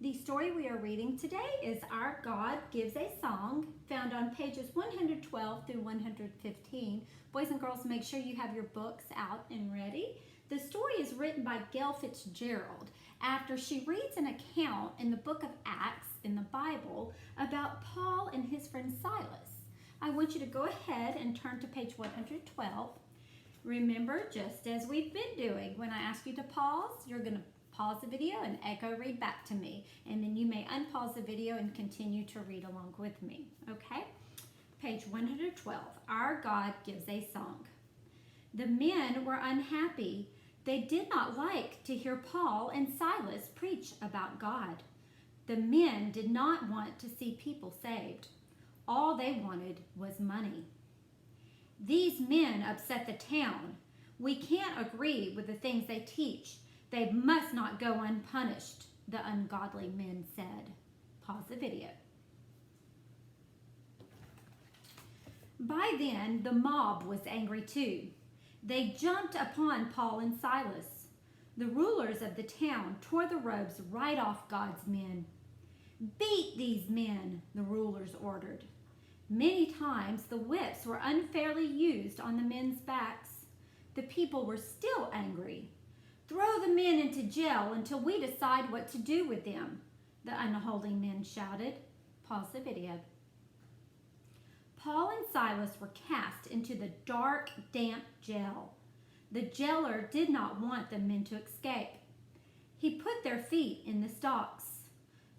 The story we are reading today is Our God Gives a Song, found on pages 112 through 115. Boys and girls, make sure you have your books out and ready. The story is written by Gail Fitzgerald after she reads an account in the book of Acts in the Bible about Paul and his friend Silas. I want you to go ahead and turn to page 112. Remember, just as we've been doing, when I ask you to pause, you're going to pause the video and echo read back to me. And then you may unpause the video and continue to read along with me. Okay? Page 112. Our God Gives a Song. The men were unhappy. They did not like to hear Paul and Silas preach about God. The men did not want to see people saved. All they wanted was money. These men upset the town. We can't agree with the things they teach. They must not go unpunished, the ungodly men said. Pause the video. By then, the mob was angry too. They jumped upon Paul and Silas. The rulers of the town tore the robes right off God's men. Beat these men, the rulers ordered. Many times the whips were unfairly used on the men's backs. The people were still angry. Throw the men into jail until we decide what to do with them, the unholy men shouted. Pause the video. Paul and Silas were cast into the dark, damp jail. The jailer did not want the men to escape. He put their feet in the stocks.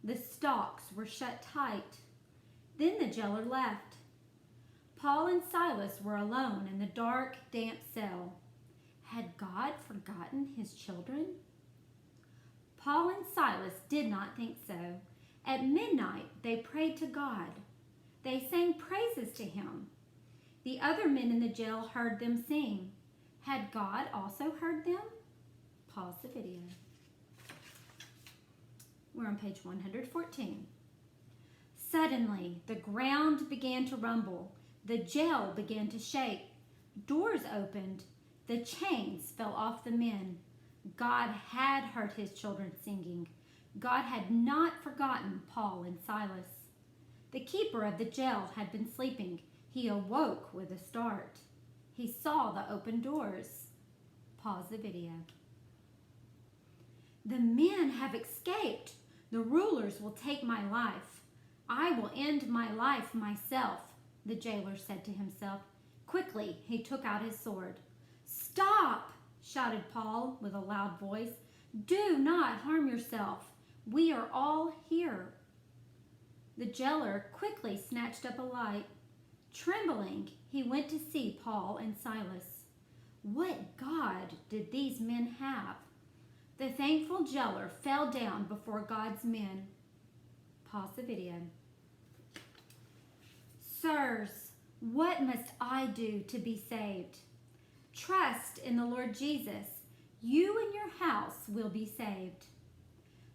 The stocks were shut tight. Then the jailer left. Paul and Silas were alone in the dark, damp cell. Had God forgotten his children? Paul and Silas did not think so. At midnight, they prayed to God. They sang praises to him. The other men in the jail heard them sing. Had God also heard them? Pause the video. We're on page 114. Suddenly, the ground began to rumble. The jail began to shake. Doors opened. The chains fell off the men. God had heard his children singing. God had not forgotten Paul and Silas. The keeper of the jail had been sleeping. He awoke with a start. He saw the open doors. Pause the video. The men have escaped. The rulers will take my life. I will end my life myself, the jailer said to himself. Quickly, he took out his sword. Stop, shouted Paul with a loud voice. Do not harm yourself. We are all here. The jailer quickly snatched up a light. Trembling, he went to see Paul and Silas. What God did these men have? The thankful jailer fell down before God's men. Pause the video. Sirs, what must I do to be saved? Trust in the Lord Jesus. You and your house will be saved.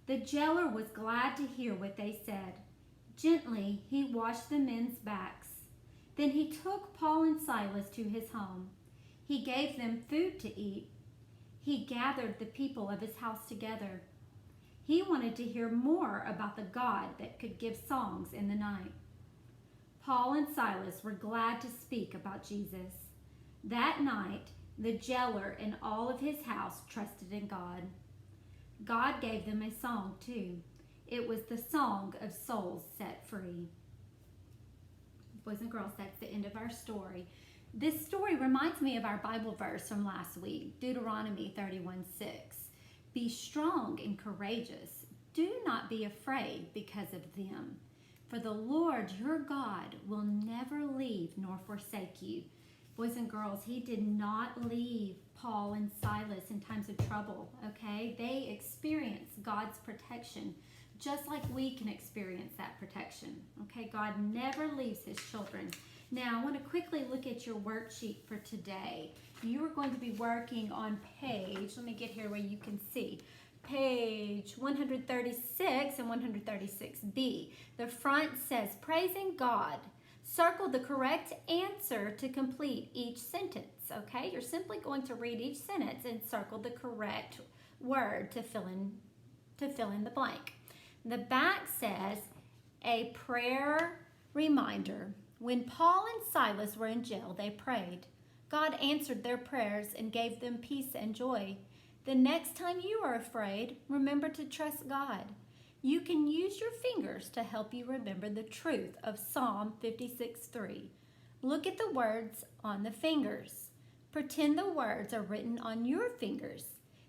The jailer was glad to hear what they said. Gently, he washed the men's backs. Then he took Paul and Silas to his home. He gave them food to eat. He gathered the people of his house together. He wanted to hear more about the God that could give songs in the night. Paul and Silas were glad to speak about Jesus. That night, the jailer and all of his house trusted in God. God gave them a song too. It was the song of souls set free. Boys and girls, that's the end of our story. This story reminds me of our Bible verse from last week, Deuteronomy 31:6. Be strong and courageous. Do not be afraid because of them. For the Lord your God will never leave nor forsake you. Boys and girls, he did not leave Paul and Silas in times of trouble, okay? They experienced God's protection just like we can experience that protection, okay? God never leaves his children. Now, I want to quickly look at your worksheet for today. You are going to be working on page, let me get here where you can see, page 136 and 136B. The front says, praising God. Circle the correct answer to complete each sentence, okay? You're simply going to read each sentence and circle the correct word to fill in the blank. The back says, a prayer reminder. When Paul and Silas were in jail, they prayed. God answered their prayers and gave them peace and joy. The next time you are afraid, remember to trust God. You can use your fingers to help you remember the truth of Psalm 56:3. Look at the words on the fingers. Pretend the words are written on your fingers.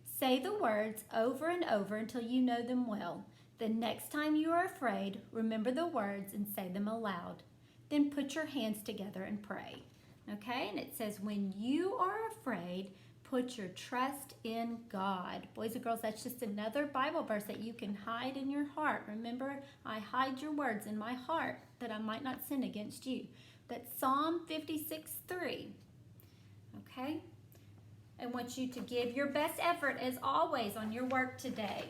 Say the words over and over until you know them well. The next time you are afraid, remember the words and say them aloud. Then put your hands together and pray. Okay, and it says, when you are afraid, put your trust in God. Boys and girls, that's just another Bible verse that you can hide in your heart. Remember, I hide your words in my heart that I might not sin against you. That's Psalm 56:3. Okay? I want you to give your best effort as always on your work today.